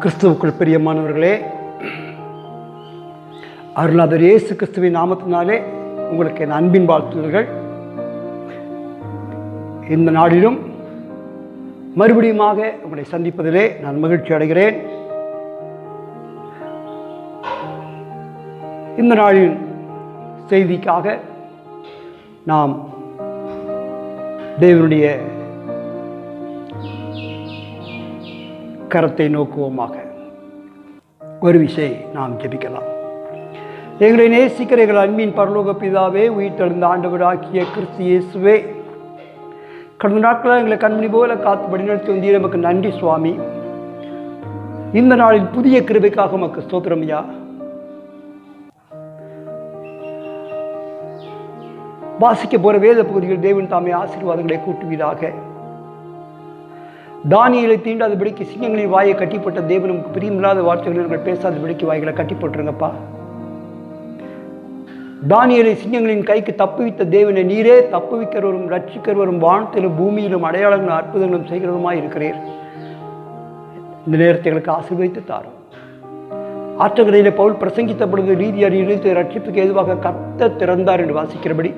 கிறிஸ்துவுக்குள் பிரியமானவர்களே, அருளாளர் இயேசு கிறிஸ்துவின் நாமத்தினாலே உங்களுக்கு என் அன்பின் வாழ்த்துதல்கள். இந்த நாளிலும் மறுபடியுமாக உங்களை சந்திப்பதிலே நான் மகிழ்ச்சி அடைகிறேன். இந்த நாளின் செய்திக்காக நாம் தேவனுடைய கரத்தை நோக்குவோமாக. ஒரு விஷயம் நாம் ஜெபிக்கலாம். எங்களை நேசிக்கிற எங்கள் அன்பின் பரலோக பிதாவே, உயிர்த்தெழுந்த ஆண்டவராகிய கிறிஸ்து இயேசுவே, கடந்த நாட்களாக எங்களை கண்மணி போல காத்து வழிநடத்தி வந்தீர். நமக்கு நன்றி சுவாமி. இந்த நாளில் புதிய கிருபைக்காக நமக்கு ஸ்தோத்திரம் ஐயா. வாசிக்க போகிற வேத பகுதிகள் தேவன் தாமே ஆசீர்வாதங்களை கூட்டுவீராக. தானியேலை தீண்டாதபடிக்கு சிங்கங்களின் வாயை கட்டிப்பட்ட தேவன் நமக்கு பிரியமில்லாத வார்த்தைகள் பேசாதபடிக்கு வாய்களை கட்டிப்பட்டுருங்கப்பா. தானியேலை சிங்கங்களின் கைக்கு தப்புவித்த தேவனை நீரே தப்புவிக்கிறவரும் ரட்சிக்கிறவரும் வானத்திலும் பூமியிலும் அடையாளங்களும் அற்புதங்களும் செய்கிறவருமாய் இருக்கிறீர். இந்த நேரத்தை எங்களுக்கு ஆசீர்வதித்து தாரும். ஆற்றங்கரையிலே பவுல் பிரசங்கித்த பொழுது நீதி அறிவித்து ரட்சிப்புக்கு எதுவாக கர்த்தர் திறந்தார் என்று வாசிக்கிறபடி,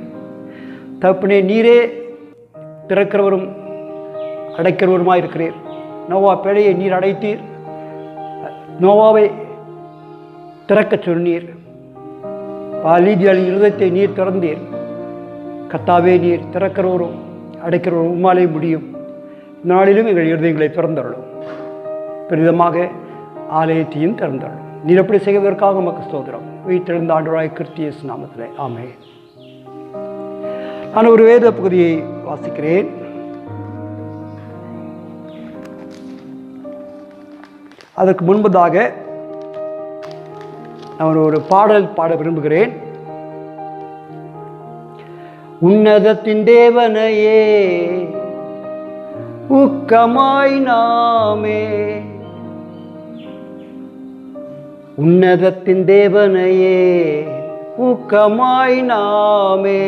தகப்பனே நீரே திறக்கிறவரும் அடைக்கிறவருமாய் இருக்கிறீர். நோவா பேழையை நீர் அடைத்தீர், நோவாவை திறக்க சொன்னீர். லீதியாளின் இருதயத்தை நீர் திறந்தீர். கர்த்தாவே நீர் திறக்கிறவரும் அடைக்கிறவரும் உம்மாலே முடியும். நாளிலும் எங்கள் இருதயங்களை திறந்தருளும். பெரிதமாக ஆலயத்தையும் திறந்தருளும். நீர் எப்படி செய்வதற்காக உமக்கு ஸ்தோத்திரம். உயிர்த்தெழுந்த ஆண்டவராகிய கிறிஸ்து இயேசு நாமத்திலே ஆமென். நான் ஒரு வேத பகுதியை வாசிக்கிறேன். அதற்கு முன்பதாக நான் ஒரு பாடல் பாட விரும்புகிறேன். உன்னதத்தின் தேவனையே ஊக்கமாய் நாமே, உன்னதத்தின் தேவனையே ஊக்கமாய் நாமே,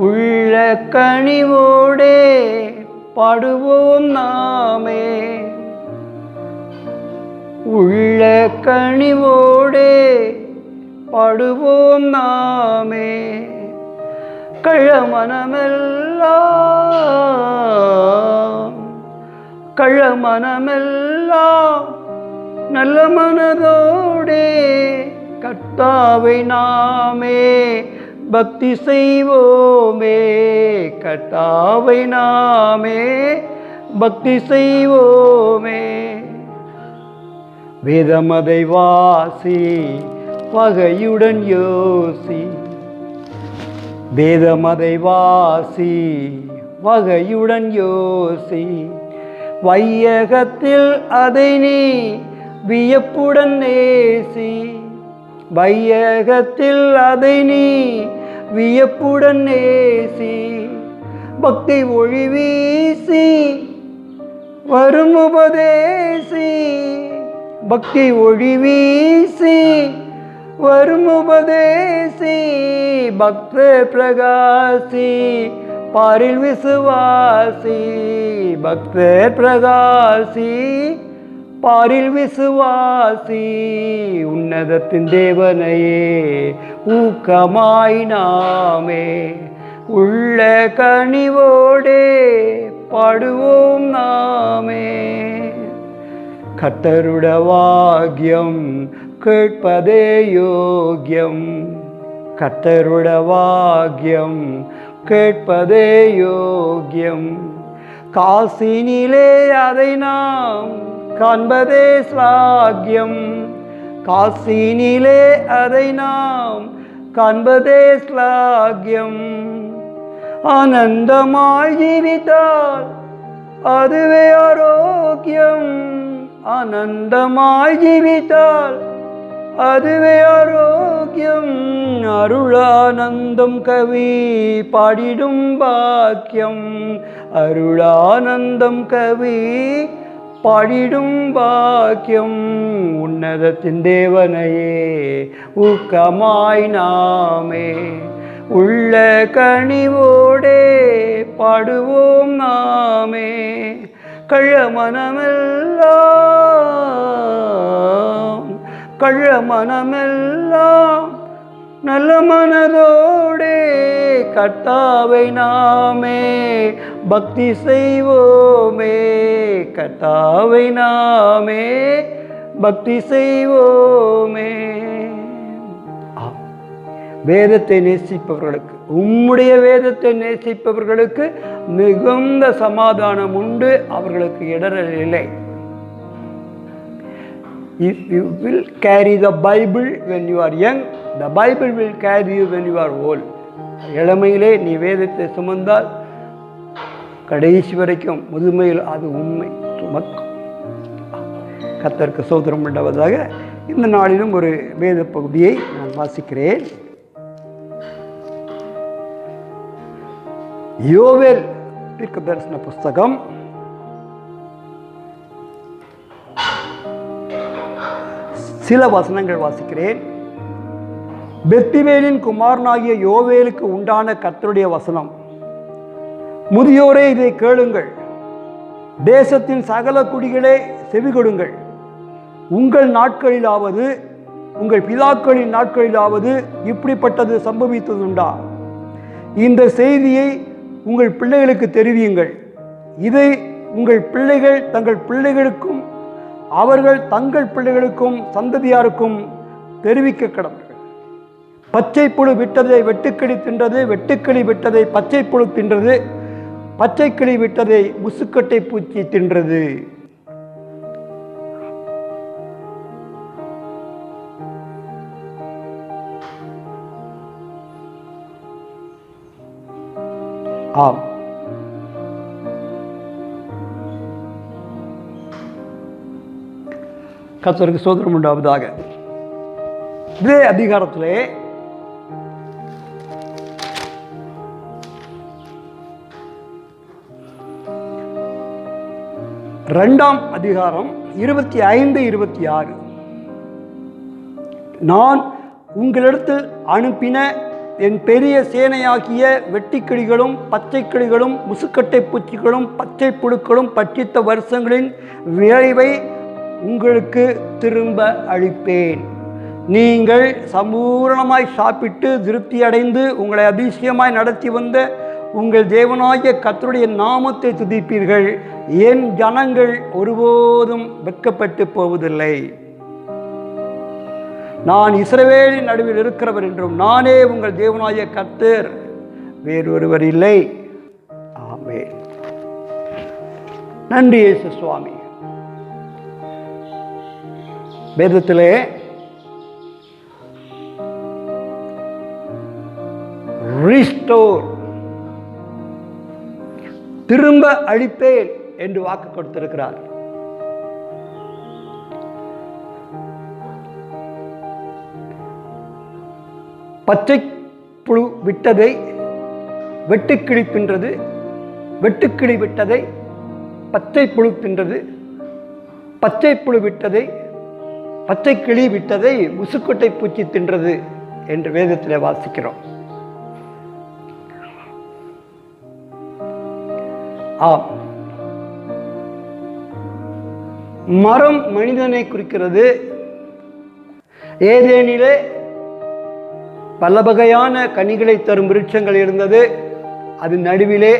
உள்ள கனிவோடே பாடுவோம் நாமே, உள்ள கனிவோடே பாடுவோம் நாமே, கள்ளமனமெல்லாம் நல்ல மனதோடே கர்த்தாவை நாமே பக்தி செய்வோமே, கர்த்தாவை நாமே பக்தி செய்வோமே. வேதமதை வாசி வகையுடன் யோசி, வேதமதை வாசி வகையுடன் யோசி, வையகத்தில் அதை நீ வியப்புடன் நேசி, வையகத்தில் அதை நீ வியப்புடன் நேசி, பக்தி ஒளி வீசி வரும் உபதேசி, பக்தி ஒளி வீசி வரும் உபதேசி, பக்த பிரகாசி பாரில் விசுவாசி, பக்த பிரகாசி பாரில் விசுவாசி, உன்னதத்தின் தேவனையே ஊக்கமாய் நாமே, உள்ள கனிவோடே பாடுவோம் நாமே. கர்த்தருட வாக்கியம் கேட்பதே யோக்கியம், கர்த்தருட வாக்கியம் கேட்பதே யோக்கியம், காசினிலே அதை நாம் காண்பதே ஸ்லாக்கியம், காசினிலே அதை நாம் காண்பதே ஸ்லாக்கியம், ஆனந்தமாய் ஜீவித்தால் அதுவே ஆரோக்கியம், ஆனந்தமாய் ஜீவித்தால் அதுவே ஆரோக்கியம், அருளானந்தம் கவி பாடிடும் பாக்கியம், அருளானந்தம் கவி பாடிடும் பாக்கியம், உன்னதத்தின் தேவனையே ஊக்கமாய் நாமே, உள்ள கனிவோடே பாடுவோம் நாமே. கள்ள மனமெல்லாம் நல்ல மனதோடே கர்த்தாவை நாமே பக்தி செய்வோமே, கர்த்தாவை நாமே பக்தி செய்வோமே. வேதத்தை நேசிப்பவர்களுக்கு, உம்முடைய வேதத்தை நேசிப்பவர்களுக்கு மிகுந்த சமாதானம் உண்டு, அவர்களுக்கு இடரல் இல்லை. If you will carry the Bible when you are young, the Bible will carry you when you are old. இளமையிலே நீ வேதத்தை சுமந்தால் கடைசி வரைக்கும் முதுமையில் அது உண்மை சுமக்கும். கர்த்தருக்கு ஸ்தோத்திரம் உண்டாவதாக. இந்த நாளிலும் ஒரு வேத பகுதியை நான் வாசிக்கிறேன். யோவேல் தீர்க்கதரிசன புஸ்தகம் சில வசனங்கள் வாசிக்கிறேன். பெத்துவேலின் குமாரனாகிய யோவேலுக்கு உண்டான கர்த்தருடைய வசனம். முதியோரே இதை கேளுங்கள், தேசத்தின் சகல குடிகளே செவிகொடுங்கள். உங்கள் நாட்களிலாவது உங்கள் பிதாக்களின் நாட்களிலாவது இப்படிப்பட்டது சம்பவித்ததுண்டா? இந்த செய்தியை உங்கள் பிள்ளைகளுக்கு தெரிவியுங்கள். இதை உங்கள் பிள்ளைகள் தங்கள் பிள்ளைகளுக்கும் அவர்கள் தங்கள் பிள்ளைகளுக்கும் சந்ததியாருக்கும் தெரிவிக்க கடவுள். பச்சை புழு விட்டதை வெட்டுக்கிளி தின்றது, வெட்டுக்கிளி விட்டதை பச்சை புழு தின்றது, பச்சை கிளி விட்டதை முசுக்கட்டை பூச்சி தின்றது. ஆம், கர்த்தருக்கு ஸ்தோத்திரம் உண்டாவதாக. இதே அதிகாரத்திலே 2ஆம் அதிகாரம் 25, 26. நான் உங்களிடத்தில் அனுப்பின என் பெரிய சேனையாகிய வெட்டிக்கிளிகளும் பச்சை கிளிகளும் முசுக்கட்டை பூச்சிகளும் பச்சை புழுக்களும் பட்சித்த வருஷங்களின் விளைவை உங்களுக்கு திரும்ப அளிப்பேன். நீங்கள் சம்பூரணமாய் சாப்பிட்டு திருப்தி அடைந்து உங்களை அதிசயமாய் நடத்தி வந்த உங்கள் தேவனாகிய கர்த்தருடைய நாமத்தை துதிப்பீர்கள். என் ஜனங்கள் ஒருபோதும் வெட்கப்பட்டு போவதில்லை. நான் இஸ்ரவேலின் நடுவில் இருக்கிறவர் என்றும் நானே உங்கள் தேவனாகிய கர்த்தர், வேறொருவர் இல்லை. ஆமென். நன்றி இயேசு சுவாமி. வேதத்திலே ரீஸ்டோர், திரும்ப அளிப்பேன் என்று வாக்கு கொடுத்திருக்கிறார். பச்சை புழு விட்டதை வெட்டுக்கிளி தின்றது, வெட்டுக்கிளி விட்டதை பச்சை புழு தின்றது, பச்சை புழு விட்டதை பச்சை கிளி விட்டதை முசுக்கொட்டை பூச்சி தின்றது என்று வேதத்தில் வாசிக்கிறோம். ஆம், மரம் மனிதனை குறிக்கிறது. ஏதேனிலே பல வகையான கனிகளை தரும் விருட்சங்கள் இருந்தது. அது நடுவிலே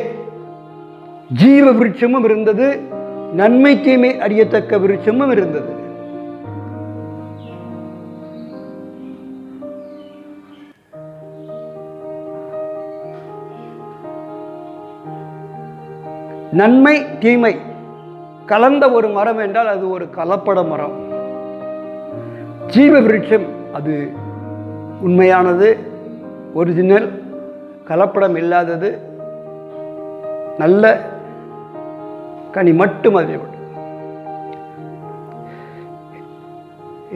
ஜீவ விருட்சமும் இருந்தது, நன்மை தீமை அறியத்தக்க விருட்சமும் இருந்தது. நன்மை தீமை கலந்த ஒரு மரம் என்றால் அது ஒரு கலப்பட மரம். ஜீவ விருட்சம் அது உண்மையானது, ஒரிஜினல், கலப்படம் இல்லாதது, நல்ல கனி மட்டும் அதை விடும்.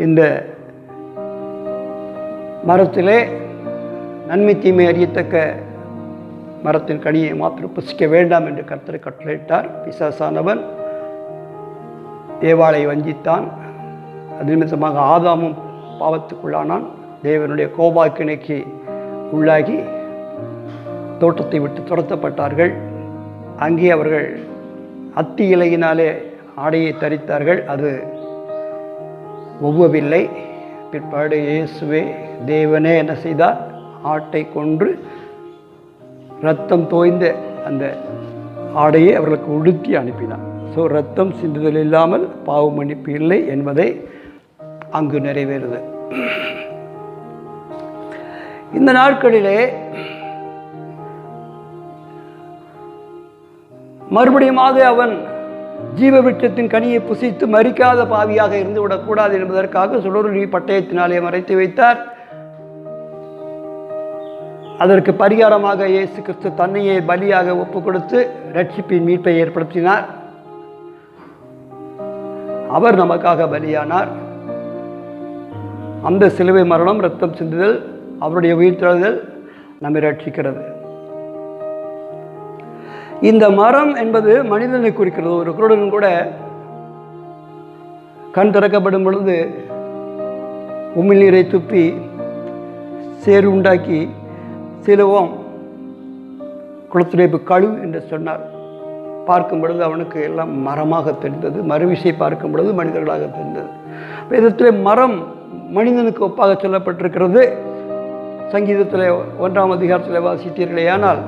இந்த மரத்திலே நன்மை தீமை அறியத்தக்க மரத்தின் கனியை மாத்திரம் புசிக்க வேண்டாம் என்று கர்த்தர் கட்டளையிட்டார். பிசாசானவன் ஏவாளை வஞ்சித்தான். அது நிமித்தமாக ஆதாமும் பாவத்துக்குள்ளானான். தேவனுடைய கோபாக்கினைக்கு உள்ளாகி தோட்டத்தை விட்டு துரத்தப்பட்டார்கள். அங்கே அவர்கள் அத்தி இலையினாலே ஆடையை தரித்தார்கள், அது ஒவ்வவில்லை. பிற்பாடு இயேசுவே தேவனே என்ன செய்தார்? ஆட்டை கொன்று இரத்தம் தோய்ந்த அந்த ஆடையை அவர்களுக்கு உடுத்தி அனுப்பினார். ஸோ இரத்தம் சிந்துதல் இல்லாமல் பாவ மன்னிப்பு இல்லை என்பதை அங்கு நிறைவேறுது. இந்த நாட்களிலே மறுபடியுமாக அவன் ஜீவ விருட்சத்தின் கனியை புசித்து மரிக்காத பாவியாக இருந்து விடக்கூடாது என்பதற்காக சுடரொளி பட்டயத்தினாலே மறைத்து வைத்தார். அதற்கு பரிகாரமாக இயேசு கிறிஸ்து தன்னையே பலியாக ஒப்பு கொடுத்து ரட்சிப்பின் மீட்பை ஏற்படுத்தினார். அவர் நமக்காக பலியானார். அந்த சிலுவை மரணம், இரத்தம் சிந்துதல், அவருடைய உயிர்த்தெழுதல் நம்மை ரட்சிக்கிறது. இந்த மரம் என்பது மனிதனை குறிக்கிறது. ஒரு குருடன் கூட கண் திறக்கப்படும் பொழுது உமிழ்நீரை துப்பி சேறு உண்டாக்கி சிலுவம் குளத்திலே கழு என்று சொன்னார். பார்க்கும் பொழுது அவனுக்கு எல்லாம் மரமாக தெரிந்தது. மறுவிசை பார்க்கும் பொழுது மனிதர்களாக தெரிந்தது. வேதத்திலே மரம் மனிதனுக்கு ஒப்பாக சொல்லப்பட்டிருக்கிறது. சங்கீதத்தில் 1ஆம் அதிகாரத்தில் வாசித்தீர்களே, ஆனால்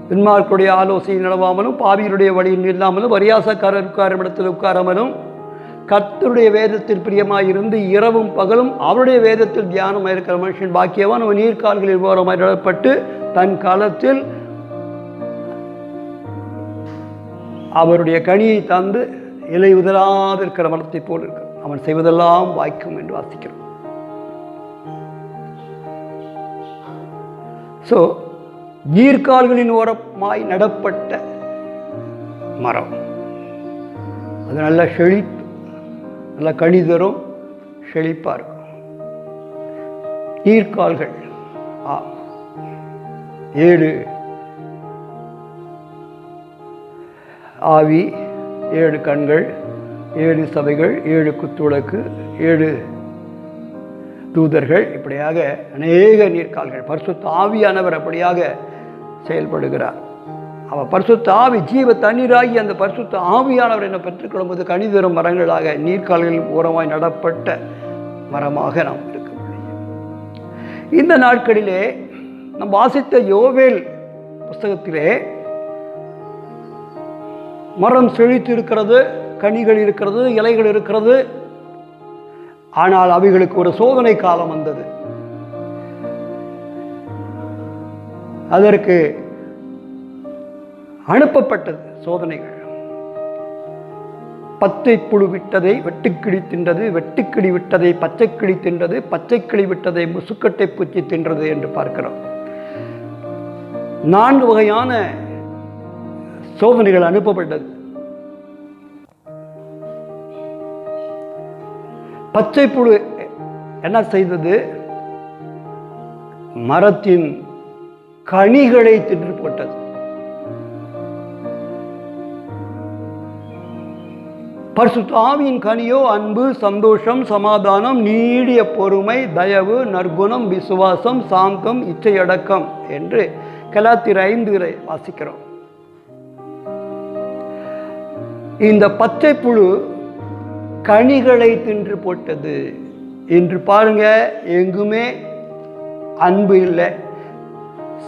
பின்மார்களுடைய ஆலோசனை நடவாமலும் பாவியருடைய வழியில் இல்லாமலும் பரியாசக்காரர் உட்காரும் இடத்தில் உட்காராமலும் கர்த்தருடைய வேதத்தில் பிரியமாயிருந்து இரவும் பகலும் அவருடைய வேதத்தில் தியானமாக இருக்கிற மனுஷன் பாக்கியவான். அவன் நீர்கால்களில் ஓரமாய் நடப்பட்டு தன் காலத்தில் அவருடைய கனியை தந்து இலை உதலாது இருக்கிற மரத்தை போல் இருக்கிற அவன் செய்வதெல்லாம் வாய்க்கும் என்று வாசிக்கிறோம். ஸோ நீர்கால்களின் ஓரமாய் நடப்பட்ட மரம், அது நல்ல செழிப்பு, நல்ல கனி தரும், செழிப்பாக இருக்கும். நீர்கால்கள் 7 ஆவி, 7 கண்கள், 7 சபைகள், 7 குத்துவிளக்கு, 7 தூதர்கள், இப்படியாக அநேக நீர்கால்கள். பரிசுத்த ஆவியானவர் அப்படியாக செயல்படுகிறார். அவர் பரிசுத்த ஆவி ஜீவ தண்ணீராகி அந்த பரிசுத்த ஆவியானவர் என்னை பெற்றுக்கொள்ளும்போது கனிதரும் மரங்களாக நீர்கால்களில் ஓரமாய் நடப்பட்ட மரமாக நாம் இருக்க முடியும். இந்த நாட்களிலே நாம் வாசித்த யோவேல் புஸ்தகத்திலே மரம் செழித்து இருக்கிறது, கனிகள் இருக்கிறது, இலைகள் இருக்கிறது. ஆனால் அவைகளுக்கு ஒரு சோதனை காலம் வந்தது. அதற்கு அனுப்பப்பட்டது சோதனைகள். பச்சை புழு விட்டதை வெட்டுக்கிளி தின்றது, வெட்டுக்கிளி விட்டதை பச்சைக்கிளி தின்றது, பச்சைக்கிளி விட்டதை முசுக்கட்டை பூச்சி தின்றது என்று பார்க்கிறோம். 4 வகையான சோதனைகள் அனுப்பப்பட்டது. பச்சை புழு என்ன செய்தது? மரத்தின் கனிகளை தின்று போட்டது. பரிசுத்த ஆவியின் கனியோ அன்பு, சந்தோஷம், சமாதானம், நீடிய பொறுமை, தயவு, நற்குணம், விசுவாசம், சாந்தம், இச்சையடக்கம் என்று கலாத்தியர் 5 வாசிக்கிறோம். இந்த பச்சை புழு கனிகளை தின்று போட்டது. என்று பாருங்க, எங்குமே அன்பு இல்லை,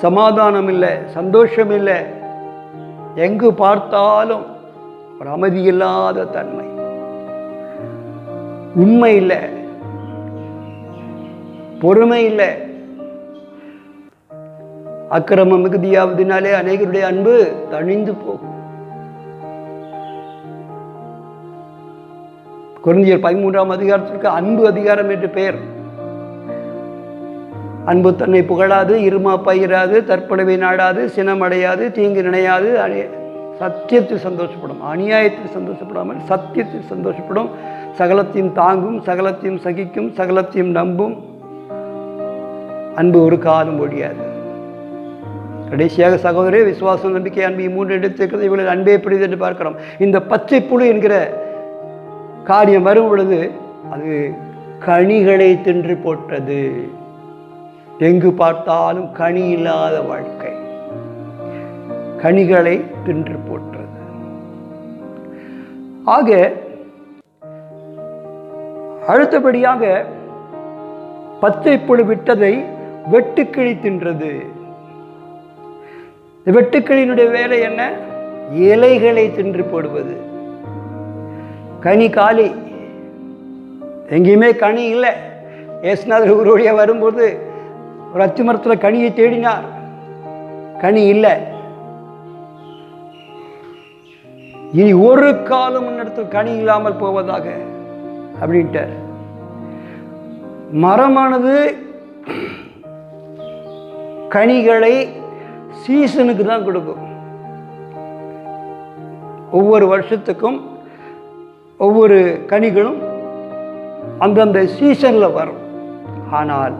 சமாதானம் இல்லை, சந்தோஷம் இல்லை. எங்கு பார்த்தாலும் ஒரு அமைதி இல்லாத தன்மை, உண்மை இல்லை, பொறுமை இல்லை. அக்கிரமம் மிகுதியாவதினாலே அநேகருடைய அன்பு தணிந்து போகும். கொரிந்தியர் 13ஆம் அதிகாரத்திற்கு அன்பு அதிகாரம் என்று பெயர். அன்பு தன்னை புகழாது, இருமாப்பாயிராது, தற்படவை நாடாது, சினமடையாது, தீங்கு நினையாது, சத்தியத்தில் சந்தோஷப்படும், அநியாயத்தில் சந்தோஷப்படாமல் சத்தியத்தில் சந்தோஷப்படும், சகலத்தையும் தாங்கும், சகலத்தையும் சகிக்கும், சகலத்தையும் நம்பும். அன்பு ஒரு காலம் ஒழியாது. கடைசியாக சகோதரே, விசுவாசம், நம்பிக்கை, அன்பு 3 எடுத்துக்கிறது. இவர்கள் அன்பே பிடிது என்று பார்க்கிறோம். இந்த பச்சை புழு என்கிற காரியம் வரும் பொழுது அது கனிகளை தின்று போட்டது. எங்கு பார்த்தாலும் கனி இல்லாத வாழ்க்கை, கனிகளை தின்று போட்டது. ஆக அடுத்தபடியாக பச்சை புழு விட்டதை வெட்டுக்கிளி தின்றது. வெட்டுக்கிளியினுடைய வேலை என்ன? இலைகளை தின்று போடுவது. கனி காலி, எங்கேயுமே கனி இல்லை. ஏசுநாதர் ஊரோடியா வரும்போது ஒரு அத்தி மரத்தில் கனியை தேடினார், கனி இல்லை. இனி ஒரு காலம் முன்னெடுத்து கனி இல்லாமல் போவதாக அப்படின்ட்டார். மரமானது கனிகளை சீசனுக்கு தான் கொடுக்கும். ஒவ்வொரு வருஷத்துக்கும் ஒவ்வொரு கனிகளும் அந்தந்த சீசனில் வரும். ஆனால்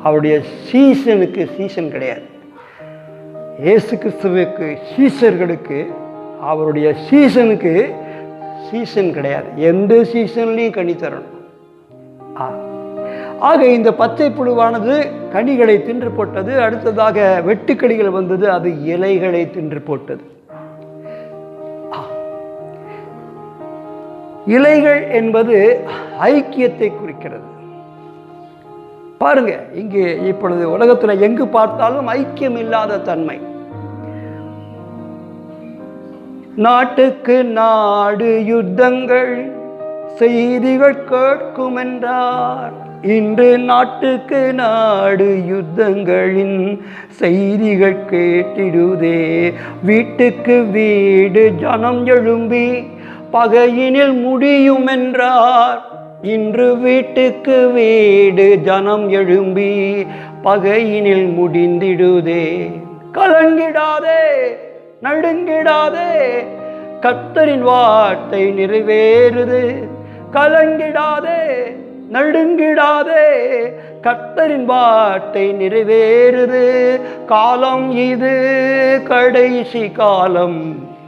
அவருடைய சீசனுக்கு சீசன் கிடையாது. இயேசு கிறிஸ்துவுக்கு சீசர்களுக்கு அவருடைய சீசனுக்கு சீசன் கிடையாது. எந்த சீசன்லையும் கனி தரணும். ஆக இந்த பச்சை புழுவானது கனிகளை தின்று போட்டது. அடுத்ததாக வெட்டுக்கடிகள் வந்தது, அது இலைகளை தின்று போட்டது. இலைகள் என்பது ஐக்கியத்தை குறிக்கிறது. பாருங்க, இங்கே இப்பொழுது உலகத்தில் எங்கு பார்த்தாலும் ஐக்கியம் இல்லாத தன்மை. நாட்டுக்கு நாடு யுத்தங்கள் செய்திகள் கேட்கும் என்றார். இன்று நாட்டுக்கு நாடு யுத்தங்களின் செய்திகள் கேட்டிடுதே. வீட்டுக்கு வீடு ஜனம் எழும்பி பகையினில் முடியும் என்றார். இன்று வீட்டுக்கு வீடு ஜனம் எழும்பி பகையினில் முடிந்திடுதே. கலங்கிடாதே, நடுங்கிடாதே, கர்த்தரின் வார்த்தை நிறைவேறுது. கலங்கிடாதே, நடுங்கிடாதே, கர்த்தரின் வார்த்தை நிறைவேறுது. காலம் இது கடைசி காலம்,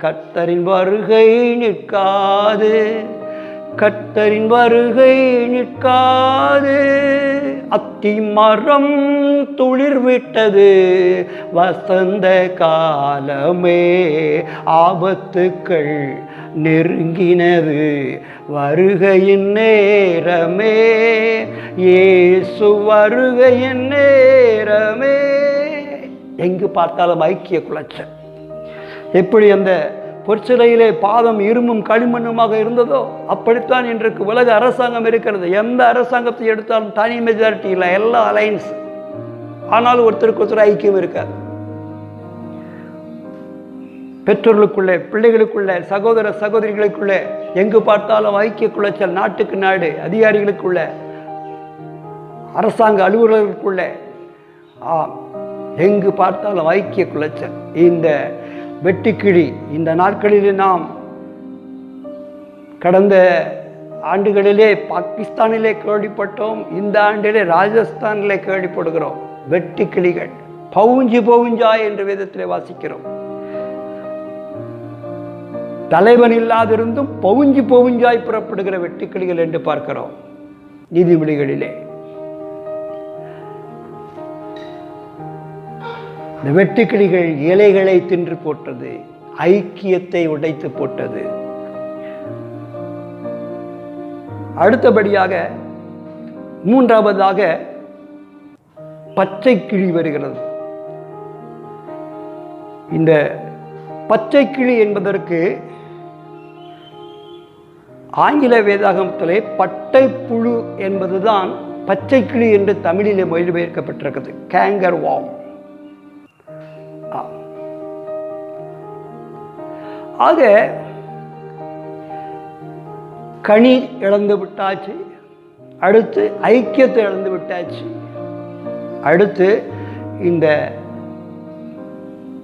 கர்த்தரின் வருகை நிற்காது. கர்த்தரின் வருகை நிற்காது. அத்தி மரம் துளிர் விட்டது, வசந்த காலமே. ஆபத்துக்கள் நெருங்கினது, வருகையின் நேரமே. இயேசு வருகையின் நேரமே. எங்கு பார்த்தாலும் ஐக்கிய குலைச்சல். எப்படி அந்த பொற்சிலையிலே பாதம் இரும்பும் களிமண்ணுமாக இருந்ததோ அப்படித்தான் இன்றைக்கு உலக அரசாங்கம் இருக்கிறது. எந்த அரசாங்கத்தை எடுத்தாலும் தனி மெஜாரிட்டி இல்லை, எல்லாம் அலைன்ஸ். ஆனாலும் ஒருத்தருக்கு ஒருத்தர் ஐக்கியம் இருக்காது. பெற்றோர்களுக்குள்ளே, பிள்ளைகளுக்குள்ளே, சகோதர சகோதரிகளுக்குள்ளே எங்கு பார்த்தாலும் ஐக்கிய குலைச்சல். நாட்டுக்கு நாடு, அதிகாரிகளுக்குள்ள, அரசாங்க அலுவலர்களுக்குள்ளே எங்கு பார்த்தாலும் ஐக்கிய குலைச்சல். இந்த வெட்டுக்கிளி இந்த நாட்களிலே நாம் கடந்த ஆண்டுகளிலே பாகிஸ்தானிலே கேள்விப்பட்டோம், இந்த ஆண்டிலே ராஜஸ்தானிலே கேள்விப்படுகிறோம். வெட்டுக்கிளிகள் பவுஞ்சு பவுஞ்சாய் என்று வேதத்திலே வாசிக்கிறோம். தலைவன் இல்லாதிருந்தும் பவுஞ்சு பவுஞ்சாய் புறப்படுகிற வெட்டுக்கிளிகள் என்று பார்க்கிறோம் நீதிமொழிகளிலே. இந்த வெட்டுக்கிளிகள் இலைகளை தின்று போட்டது, ஐக்கியத்தை உடைத்து போட்டது. அடுத்தபடியாக மூன்றாவதாக பச்சை கிளி வருகிறது. இந்த பச்சை கிளி என்பதற்கு ஆங்கில வேதாகமத்திலே பட்டை புழு என்பதுதான் பச்சை கிளி என்று தமிழிலே மொழிபெயர்க்கப்பட்டிருக்கிறது. கேங்கர் வார்ம். ஆக கனி இழந்து விட்டாச்சு, அடுத்து ஐக்கியத்தை இழந்து விட்டாச்சு. அடுத்து இந்த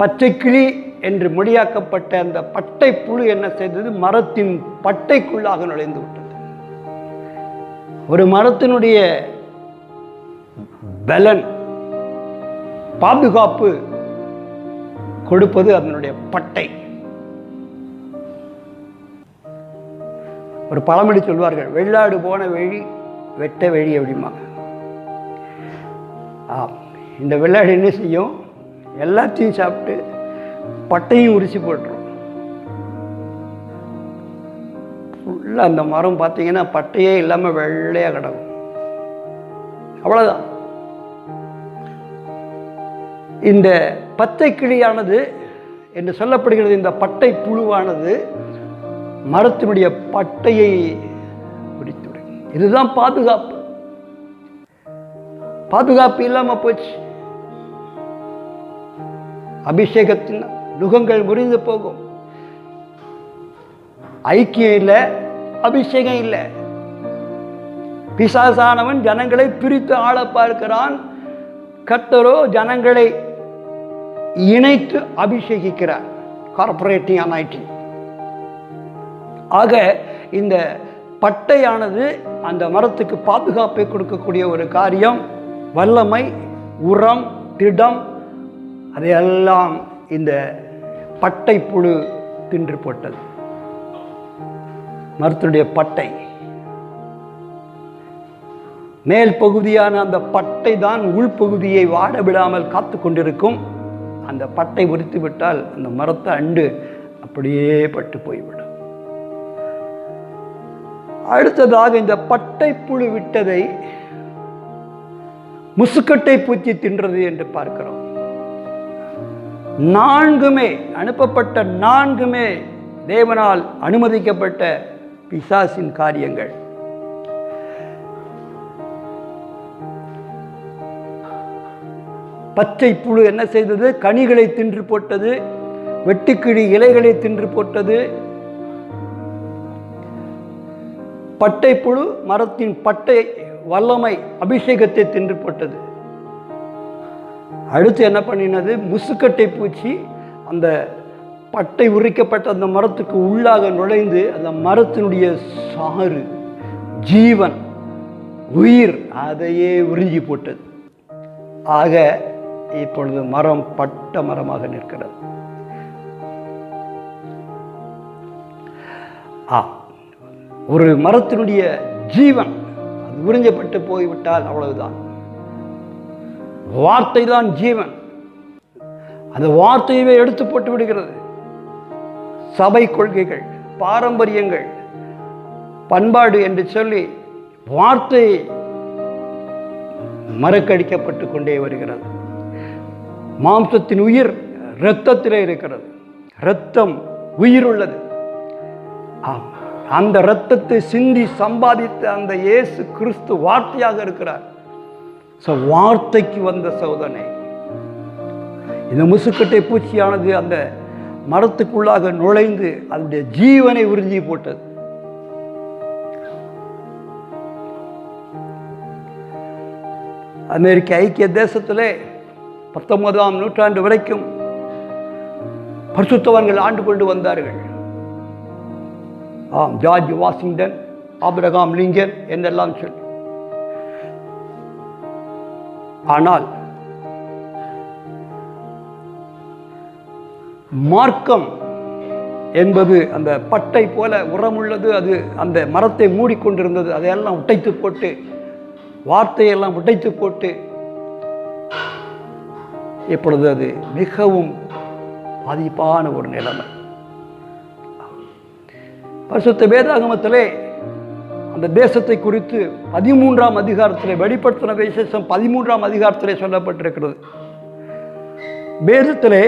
பச்சை கிளி என்று மொழியாக்கப்பட்ட அந்த பட்டை புழு என்ன செய்தது? மரத்தின் பட்டைக்குள்ளாக நுழைந்து விட்டது. ஒரு மரத்தினுடைய பலன், பாதுகாப்பு கொடுப்பது அதனுடைய பட்டை. ஒரு பழமொழி சொல்வார்கள், வெள்ளாடு போன வழி வெட்ட வழி அப்படிமா. இந்த வெள்ளாடு என்ன செய்யும்? எல்லாத்தையும் சாப்பிட்டு பட்டையும் உரிச்சு போட்டுரும். ஃபுல்லாக அந்த மரம் பார்த்தீங்கன்னா பட்டையே இல்லாமல் வெள்ளையாக கிடக்கும். அவ்வளோதான். இந்த பச்சை கிளியானது என்று சொல்லப்படுகிறது, இந்த பட்டை புழுவானது மரத்தினுடைய பட்டையை பிடித்துவிடும். இதுதான் பாதுகாப்பு. பாதுகாப்பு இல்லாமல் போச்சு. அபிஷேகத்தின் நுகங்கள் முறிந்து போகும். ஐக்கியம் இல்லை, அபிஷேகம் இல்லை. பிசாசானவன் ஜனங்களை பிரித்து ஆள பார்க்கிறான். கர்த்தரோ ஜனங்களை இணைத்து அபிஷேகிக்கிறார். கார்பரேட்டிங் அனாயிட்டிங். ஆக இந்த பட்டையானது அந்த மரத்துக்கு பாதுகாப்பை கொடுக்கக்கூடிய ஒரு காரியம். வல்லமை, உரம், திடம் அதையெல்லாம் இந்த பட்டை புழு தின்று போட்டது. மரத்துடைய பட்டை மேல் பகுதியான அந்த பட்டை தான் உள்பகுதியை வாட விடாமல் காத்து கொண்டிருக்கும். அந்த பட்டை உரித்து விட்டால் அந்த மரத்தை அண்டு அப்படியே பட்டு போய்விடும். அடுத்ததாக இந்த பட்டை புழு விட்டதை முசுக்கட்டை பூச்சி தின்றது என்று பார்க்கிறோம். 4 அனுப்பப்பட்ட 4 தேவனால் அனுமதிக்கப்பட்ட பிசாசின் காரியங்கள். பச்சை புழு என்ன செய்தது? கனிகளை தின்று போட்டது. வெட்டுக்கிளி இலைகளை தின்று போட்டது. பட்டை புழு மரத்தின் பட்டை வல்லமை அபிஷேகத்தை தின்று போட்டது. அடுத்து என்ன பண்ணினது? முசுக்கட்டை பூச்சி அந்த பட்டை உரிக்கப்பட்ட அந்த மரத்துக்கு உள்ளாக நுழைந்து அந்த மரத்தினுடைய சாறு, ஜீவன், உயிர் அதையே உறிஞ்சி போட்டது. ஆக இப்பொழுது மரம் பட்ட மரமாக நிற்கிறது. ஒரு மரத்தினுடைய ஜீவன் அது உறிஞ்சப்பட்டு போய்விட்டால் அவ்வளவுதான். வார்த்தை தான் ஜீவன். அந்த வார்த்தையவே எடுத்து போட்டு விடுகிறது. சபை கொள்கைகள், பாரம்பரியங்கள், பண்பாடு என்று சொல்லி வார்த்தை மறக்கடிக்கப்பட்டு கொண்டே வருகிறது. மாம்சத்தின் உயிர் இரத்தத்திலே இருக்கிறது. இரத்தம் உயிர் உள்ளது. அந்த இரத்தத்தை சிந்தி சம்பாதித்த அந்த இயேசு கிறிஸ்து வார்த்தையாக இருக்கிறார். வார்த்தைக்கு வந்த சோதனை. இந்த முசுக்கட்டை பூச்சியானது அந்த மரத்துக்குள்ளாக நுழைந்து அதனுடைய ஜீவனை உறிஞ்சி போட்டது. அமெரிக்க ஐக்கிய தேசத்திலே 19ஆம் நூற்றாண்டு வரைக்கும் பரிசுத்தவான்கள் ஆண்டு கொண்டு வந்தார்கள். ஜார்ஜ் வாஷிங்டன், ஆபிரகாம் லிங்கன் என்றெல்லாம் சொல்லி. ஆனால் மார்க்கம் என்பது அந்த பட்டை போல உரமுள்ளது. அது அந்த மரத்தை மூடிக்கொண்டிருந்தது. அதையெல்லாம் உடைத்து போட்டு, வார்த்தையெல்லாம் உடைத்து போட்டு இப்பொழுது அது மிகவும் பாதிப்பான ஒரு நிலைமை. பரிசுத்த வேதாகமத்திலே அந்த தேசத்தை குறித்து 13ஆம் அதிகாரத்திலே, வெளிப்படுத்தின விசேஷம் 13ஆம் அதிகாரத்திலே சொல்லப்பட்டிருக்கிறது. வேதத்திலே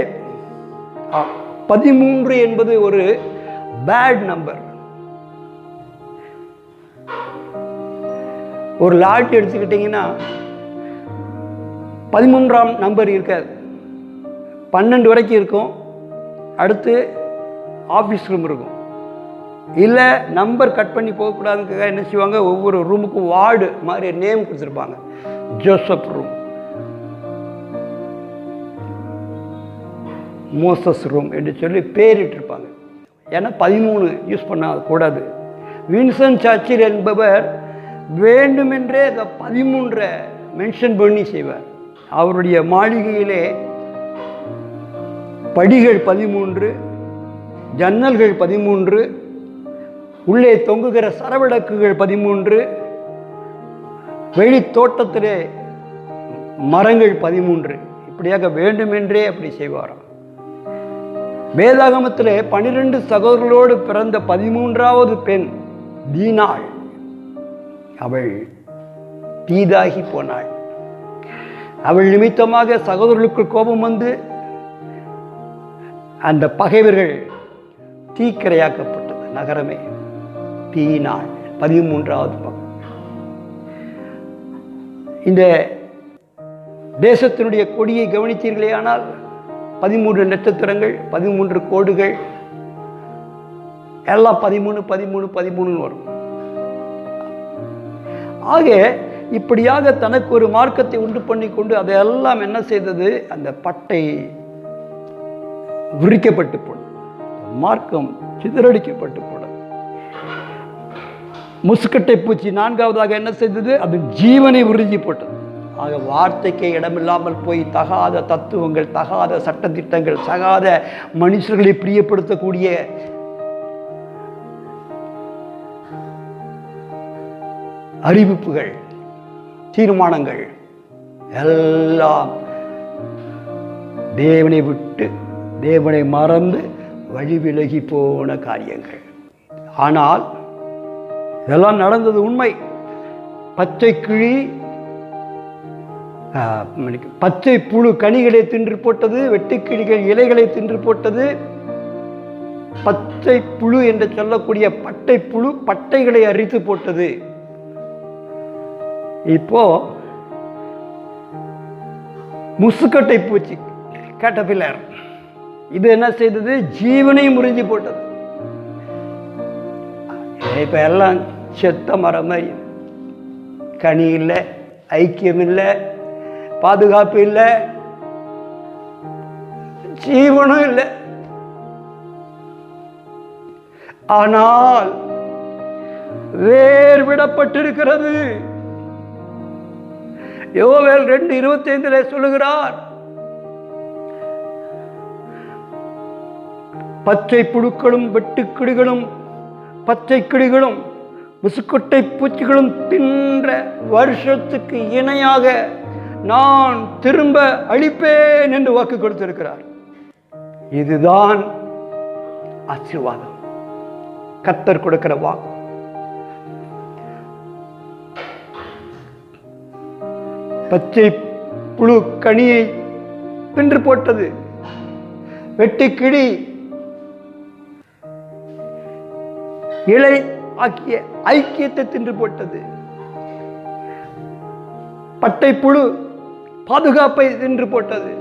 13 என்பது ஒரு பேட் நம்பர். ஒரு லாட் எடுத்துக்கிட்டிங்கன்னா 13ஆம் நம்பர் இருக்காது. 12 வரைக்கும் இருக்கும். அடுத்து ஆஃபீஸ் ரூம் இருக்கும். இல்லை நம்பர் கட் பண்ணி போகக்கூடாதுக்காக என்ன செய்வாங்க, ஒவ்வொரு ரூமுக்கும் வார்டு மாதிரி நேம் கொடுத்துருப்பாங்க. ஜோசப் ரூம், மோசஸ் ரூம் என்று சொல்லி பேரிட்டிருப்பாங்க. ஏன்னா 13 யூஸ் பண்ணக்கூடாது. வின்சன் சர்ச்சில் என்பவர் வேண்டுமென்றே அந்த 13 மென்ஷன் பண்ணி செய்வார். அவருடைய மாளிகையிலே படிகள் 13, ஜன்னல்கள் 13, உள்ளே தொங்குகிற சரவிளக்குகள் 13, வெளி தோட்டத்திலே மரங்கள் 13. இப்படியாக வேண்டுமென்றே அப்படி செய்வாராம். வேதாகமத்திலே 12 சகோதரர்களோடு பிறந்த 13ஆவது பெண் தீனாள், அவள் தீதாகி போனாள். அவள் நிமித்தமாக சகோதரர்களுக்கு கோபம் வந்து அந்த பகைவர்கள் தீக்கிரையாக்கப்பட்டது நகரமே. தீனாள் 13வது பக்கம். இந்த தேசத்தினுடைய கொடியை கவனித்தீர்களே ஆனால் 13 நட்சத்திரங்கள், 13 கோடுகள், எல்லாம் 13 13 13 வரும். ஆக இப்படியாக தனக்கு ஒரு மார்க்கத்தை உண்டு பண்ணி கொண்டு அதையெல்லாம் என்ன செய்தது, அந்த பட்டை விரிக்கப்பட்டு போனது, மார்க்கம் சிதறடிக்கப்பட்டு போனது. முசுக்கட்டை பூச்சி 4வதாக என்ன செய்தது, அது ஜீவனை உறுதி போட்டது. ஆக வார்த்தைக்கே இடமில்லாமல் போய் தகாத தத்துவங்கள், தகாத சட்டத்திட்டங்கள், தகாத மனுஷர்களை பிரியப்படுத்தக்கூடிய அறிவிப்புகள், தீர்மானங்கள் எல்லாம் தேவனை விட்டு தேவனை மறந்து வழி விலகி போன காரியங்கள். ஆனால் இதெல்லாம் நடந்தது உண்மை. பச்சை கிளி பச்சை புழு கனிகளை தின்று போட்டது, வெட்டுக்கிளிகள் இலைகளை தின்று போட்டது. பச்சை புழு என்று சொல்லக்கூடிய பட்டை புழு பட்டைகளை அரித்து போட்டது. இப்போ முசுக்கட்டை பூச்சி கேட்டபில்லர் இது என்ன செய்தது, ஜீவனை முறிஞ்சி போட்டது. இப்ப எல்லாம் செத்த மரம் மாதிரி, கனி இல்லை, ஐக்கியம் இல்லை, பாதுகாப்பு இல்லை, ஜீவனும் இல்லை. ஆனால் வேர் விடப்பட்டிருக்கிறது. யோவேல் 2:25 சொல்லுகிறார், பச்சை புழுக்களும் வெட்டுக்கிளிகளும் பச்சை கிளிகளும் முசுக்கொட்டை பூச்சிகளும் தின்ற வருஷத்துக்கு இணையாக நான் திரும்ப அளிப்பேன் என்று வாக்கு கொடுத்திருக்கிறார். இதுதான் ஆசீர்வாதம், கர்த்தர் கொடுக்கிற வாக்கு. பச்சை புழு கனியை தின்று போட்டது, வெட்டுக்கிளி இலை ஆக்கிய ஐக்கியத்தை தின்று போட்டது, பட்டை புழு பாதுகாப்பை தின்று போட்டது.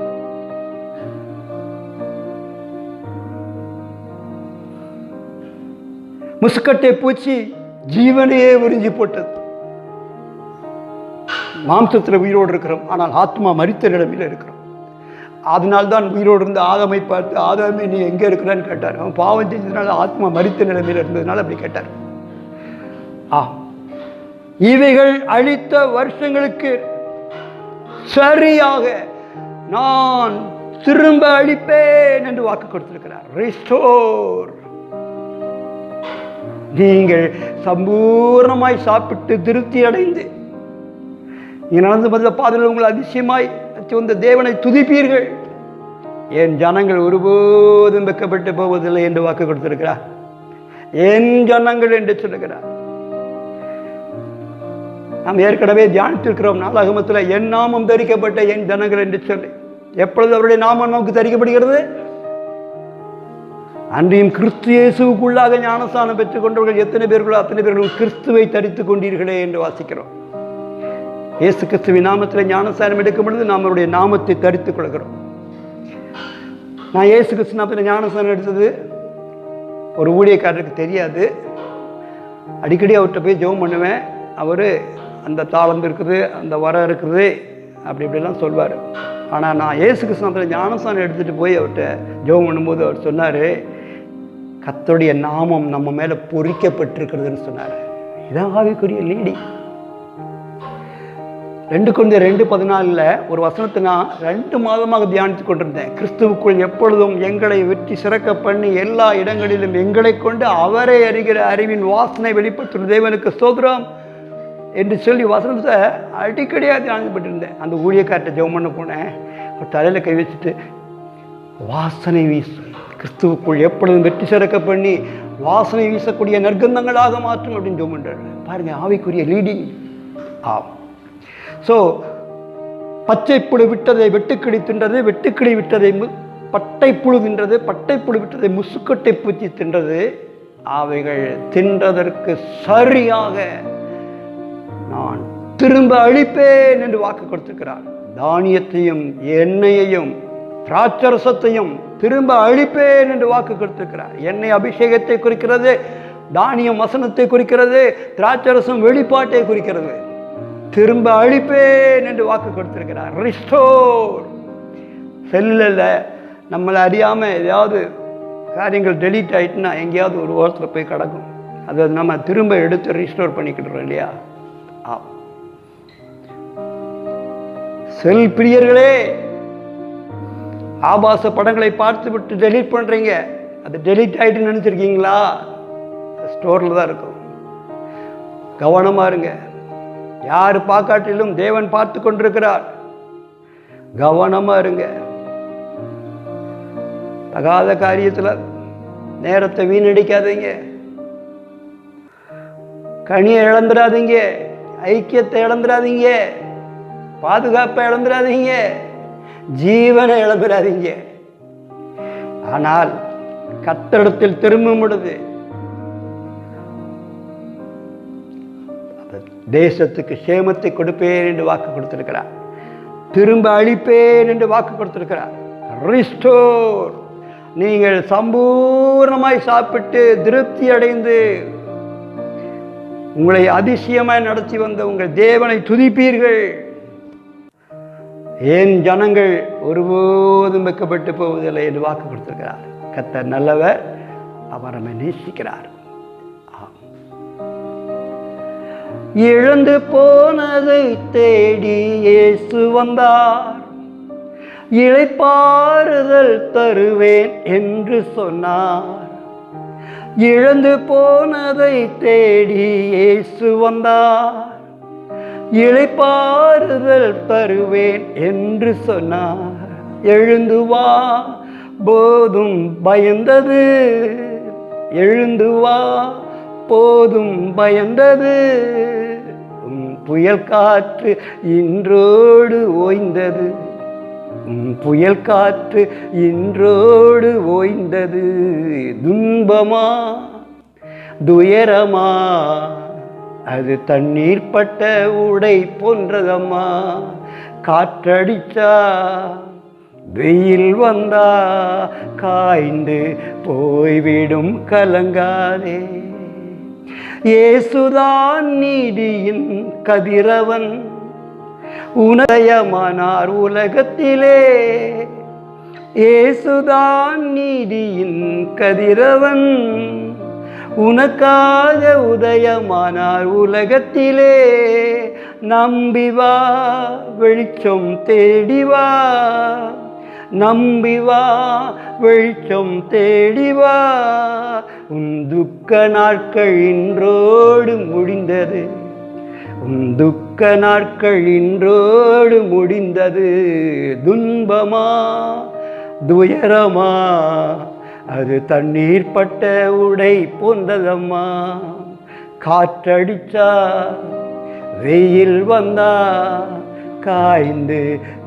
முசுக்கட்டை பூச்சி ஜீவனையே உறிஞ்சி போட்டது. மாம்சத்தில் உயிரோடு இருக்கிறோம், ஆனால் ஆத்மா மரித்த நிலைமையில் இருக்கிறோம். அதனால்தான் உயிரோடு இருந்த ஆதாமை பார்த்து, ஆதாமே நீ எங்கே இருக்கிறான்னு கேட்டார். அவன் பாவம் செஞ்சதுனால ஆத்மா மரித்த நிலைமையில் இருந்ததுனால அப்படி கேட்டார். இவைகள் அழித்த வருஷங்களுக்கு சரியாக நான் திரும்ப அழிப்பேன் என்று வாக்கு கொடுத்திருக்கிறார். ரிஸ்டோர். நீங்கள் சம்பூர்ணமாய் சாப்பிட்டு திருப்தி அடைந்து நடந்து வந்த பாதையில் உங்கள் அதிசயமாய் வந்த தேவனை துதிப்பீர்கள். என் ஜனங்கள் ஒருபோதும் வெட்கப்பட்டு போவதில்லை என்று வாக்கு கொடுத்திருக்கிறார். என் ஜனங்கள் என்று சொல்லுகிறார். நாம் ஏற்கனவே தியானித்திருக்கிறோம் நாளாகமத்தில், என் நாமம் தரிக்கப்பட்ட என் ஜனங்கள் என்று சொல்லி. எப்பொழுது அவருடைய நாமம் நமக்கு தரிக்கப்படுகிறது, அன்றையும் கிறிஸ்து இயேசுவுக்குள்ளாக ஞானஸ்தானம் பெற்றுக் கொண்டவர்கள் எத்தனை பேர்களோ அத்தனை பேர்களும் கிறிஸ்துவை தரித்துக் கொண்டீர்களே என்று வாசிக்கிறோம். இயேசு கிறிஸ்துவின் நாமத்தில் ஞானஸ்தானம் எடுக்கும் பொழுது நாம் அவருடைய நாமத்தை தரித்துக் கொள்கிறோம். நான் இயேசு கிறிஸ்து நாமத்தில் ஞானஸ்தானம் எடுத்தது ஒரு ஊழியக்காரருக்கு தெரியாது. அடிக்கடி அவர்கிட்ட போய் ஜெபம் பண்ணுவேன். அவர் அந்த தாளம் இருக்குது, அந்த வரம் இருக்குது, அப்படி இப்படிலாம் சொல்வார். ஆனால் நான் இயேசு கிறிஸ்து நாமத்தில் ஞானஸ்தானம் எடுத்துகிட்டு போய் அவர்கிட்ட ஜெபம் பண்ணும்போது அவர் சொன்னார், கர்த்தருடைய நாமம் நம்ம மேலே பொறிக்கப்பட்டிருக்கிறதுன்னு சொன்னார். இதான் ஆவிக்குரிய லீடி. 2 கொரிந்தியர் 2:14 ஒரு வசனத்தை நான் 2 மாதமாக தியானித்து கொண்டிருந்தேன். கிறிஸ்துவுக்குள் எப்பொழுதும் எங்களை வெற்றி சிறக்க பண்ணி எல்லா இடங்களிலும் எங்களை கொண்டு அவரை அறிகிற அறிவின் வாசனை வெளிப்படுத்தும் தேவனுக்கு ஸ்தோத்திரம் என்று சொல்லி வசனத்தை அடிக்கடியாக தியானிப்பட்டிருந்தேன். அந்த ஊழியக்கார்ட்ட ஜெபம் பண்ண போனேன். தலையில் கை வச்சுட்டு வாசனை வீசும், கிறிஸ்துவுக்குள் எப்பொழுதும் வெற்றி சிறக்க பண்ணி வாசனை வீசக்கூடிய நற்கந்தங்களாக மாற்றும் அப்படின்னு சொல்லுன்றார். பாருங்க, ஆவிக்குரிய லீடிங். ஸோ பச்சைப்புழு விட்டதை வெட்டுக்கிளி தின்றது, வெட்டுக்கிளி விட்டதை பட்டைப்புழு தின்றது, பட்டைப்புழு விட்டதை முசுக்கட்டை பூச்சி தின்றது. அவைகள் தின்றதற்கு சரியாக நான் திரும்ப அழிப்பேன் என்று வாக்கு கொடுத்திருக்கிறார். தானியத்தையும் எண்ணெயையும் திராட்சரசத்தையும் திரும்ப அழிப்பேன் என்று வாக்கு கொடுத்திருக்கிறார். எண்ணெய் அபிஷேகத்தை குறிக்கிறது, தானியம் வசனத்தை குறிக்கிறது, திராட்சரசம் வெளிப்பாட்டை குறிக்கிறது. திரும்ப அழிப்பேன் என்று வாக்கு கொடுத்திருக்கிறார். ரிஸ்டோர். செல்லில் நம்மளை அறியாமல் ஏதாவது காரியங்கள் டெலீட் ஆகிட்டுனா எங்கேயாவது ஒரு ஓரத்தில் போய் கிடக்கும். அதை நம்ம திரும்ப எடுத்து ரீஸ்டோர் பண்ணிக்கிட்டுறோம் இல்லையா? செல் பிரியர்களே, ஆபாச படங்களை பார்த்து விட்டு டெலீட் பண்ணுறீங்க. அது டெலீட் ஆகிட்டு நினச்சிருக்கீங்களா? ஸ்டோரில் தான் இருக்கும். கவனமாக இருங்க. யார் பார்க்காட்டிலும் தேவன் பார்த்து கொண்டிருக்கிறார். கவனமாக இருங்க. தகாத காரியத்தில் நேரத்தை வீணடிக்காதீங்க. கனியை இழந்துடாதீங்க, ஐக்கியத்தை இழந்துடாதீங்க, பாதுகாப்பை இழந்துடாதீங்க, ஜீவனை இழந்துடாதீங்க. ஆனால் கர்த்தரிடத்தில் திரும்பும் பொழுது தேசத்துக்கு சேமத்தை கொடுப்பேன் என்று வாக்கு கொடுத்திருக்கிறார். திரும்ப அழிப்பேன் என்று வாக்கு கொடுத்திருக்கிறார். ரிஸ்டோர். நீங்கள் சம்பூர்ணமாய் சாப்பிட்டு திருப்தி அடைந்து உங்களை அதிசயமாய் நடத்தி வந்த உங்கள் தேவனை துதிப்பீர்கள். என் ஜனங்கள் ஒருபோதும் வெட்கப்பட்டு போவதில்லை என்று வாக்கு கொடுத்திருக்கிறார். கர்த்தர் நல்லவர், அவர் நம்மை நேசிக்கிறார். இழந்து போனதை தேடி இயேசு வந்தார். இளைப்பாறுதல் தருவேன் என்று சொன்னார். இழந்து போனதை தேடி இயேசு வந்தார். இளைப்பாறுதல் தருவேன் என்று சொன்னார். எழுந்து வா, போதும் பயந்தது. எழுந்து வா, போதும் பயந்தது. புயல் காற்று இன்றோடு ஓய்ந்தது. புயல் காற்று இன்றோடு ஓய்ந்தது. துன்பமா துயரமா அது தண்ணீர் பட்ட உடை போன்றதம்மா. காற்றடிச்சா வெயில் வந்தா காய்ந்து போய்விடும், கலங்காதே. இயேசுதான் நீதியின் கதிரவன், உதயமானார் உலகத்திலே. இயேசுதான் நீதியின் கதிரவன், உனக்காக உதயமானார் உலகத்திலே. நம்பி வா, வெளிச்சம் தேடி வா. நம்பி வா, வெளிச்சம் தேடி வா. உன் துக்க நாட்கள் இன்றோடு முடிந்தது. உன் துக்க நாட்கள் இன்றோடு முடிந்தது. துன்பமா துயரமா அது தண்ணீர் பட்ட உடை போன்றதம்மா. காற்றடிச்சா வெயில் வந்தா காய்ந்து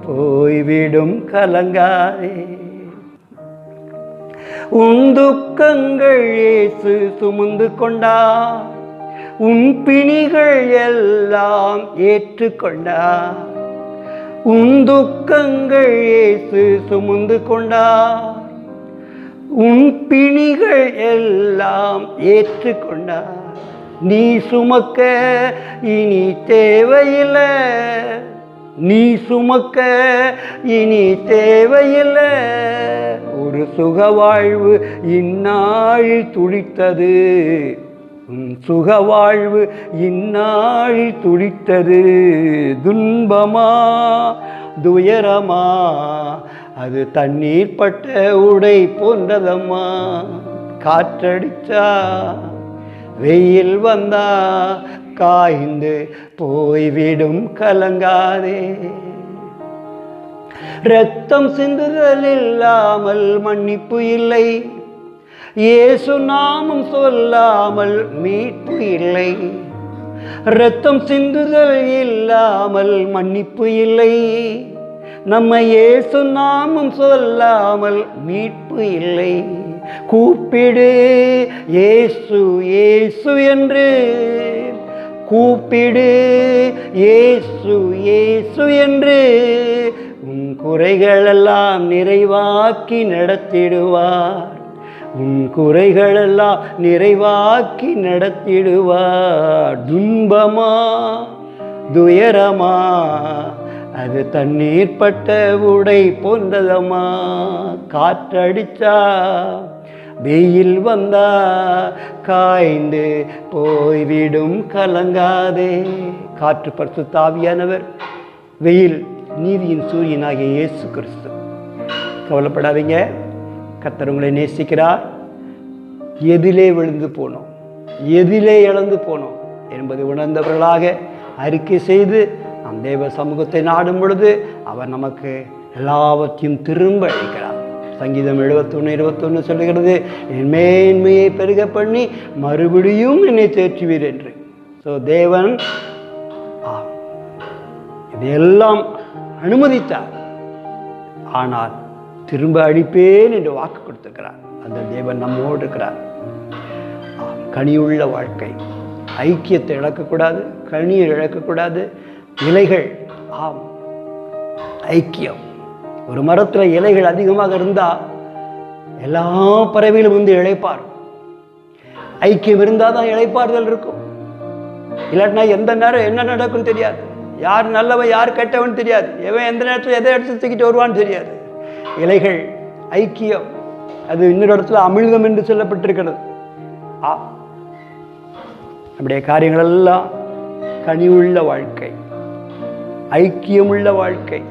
போய்விடும், கலங்காதே. உன் துக்கங்கள் இயேசு சுமந்து கொண்டார். உன் பிணிகள் எல்லாம் ஏற்றுக்கொண்டார். உன் துக்கங்கள் இயேசு சுமந்து கொண்டார். உன் பிணிகள் எல்லாம் ஏற்றுக்கொண்டார். நீ சுமக்க இனி தேவையில்லை. நீ சுமக்க இனி தேவையில்லை. ஒரு சுகவாழ்வு இந்நாளில் துளித்தது. சுகவாழ்வு இந்நாளில் துளித்தது. துன்பமா துயரமா அது தண்ணீர் பட்ட உடை போன்றதம்மா. காற்றடிச்சா வெயில் வந்தா காய்ந்து போய்விடும், கலங்காதே. இரத்தம் சிந்துதல் இல்லாமல் மன்னிப்பு இல்லை. இயேசு நாமம் சொல்லாமல் மீட்பு இல்லை, இரத்தம் சிந்துதல் இல்லாமல் மன்னிப்பு இல்லை. நம்ம இயேசு நாமம் சொல்லாமல் மீட்பு இல்லை. கூப்பிடு இயேசு இயேசு என்று, கூப்பிடு இயேசு இயேசு என்று, உன் குறைகளெல்லாம் நிறைவாக்கி நடத்திடுவார். உன் குறைகளெல்லாம் நிறைவாக்கி நடத்திடுவார். துன்பமா துயரமா அது தண்ணீர் பட்ட உடை போன்றதம்மா. காற்றடிச்சா வெயில் வந்தா காய்ந்து போய்விடும், கலங்காதே. காற்று பரிசுத்த ஆவியானவர், வெயில் நீதியின் சூரியனாகிய இயேசு கிறிஸ்து. கவலைப்படாதீங்க, கர்த்தர் உங்களை நேசிக்கிறார். எதிலே விழுந்து போனோம், எதிலே இழந்து போனோம் என்பதை உணர்ந்தவர்களாக அறிக்கை செய்து நாம் தேவ சமூகத்தை நாடும் பொழுது அவர் நமக்கு எல்லாவற்றையும் திரும்ப அளிக்கிறார். சங்கீதம் 71:21 சொல்லுகிறது, என் மேன்மையை பெருக பண்ணி மறுபடியும் என்னை தேற்றுவீர் என்று. ஸோ தேவன் இதையெல்லாம் அனுமதித்தார், ஆனால் திரும்ப அழிப்பேன் என்று வாக்கு கொடுத்திருக்கிறார். அந்த தேவன் நம்மோடு இருக்கிறார். கனியுள்ள வாழ்க்கை, ஐக்கியத்தை இழக்கக்கூடாது, கனியை இழக்கக்கூடாது. இலைகள், ஆம், ஐக்கியம். ஒரு மரத்தில் இலைகள் அதிகமாக இருந்தால் எல்லா பறவைகளும் வந்து இளைப்பாரும். ஐக்கியம் இருந்தால் தான் இளைப்பாறுதல் இருக்கும். இல்லாட்டினா எந்த நேரம் என்ன நடக்கும் தெரியாது, யார் நல்லவன் யார் கெட்டவன் தெரியாது, எவன் எந்த நேரத்தில் எதை எடுத்து தூக்கிட்டு வருவான்னு தெரியாது. இலைகள், ஐக்கியம், அது இன்னொரு இடத்துல அமிழ்தம் என்று சொல்லப்பட்டிருக்கிறது. நம்முடைய காரியங்கள் எல்லாம் கனிவுள்ள வாழ்க்கை, ஐக்கியமுள்ள வாழ்க்கை,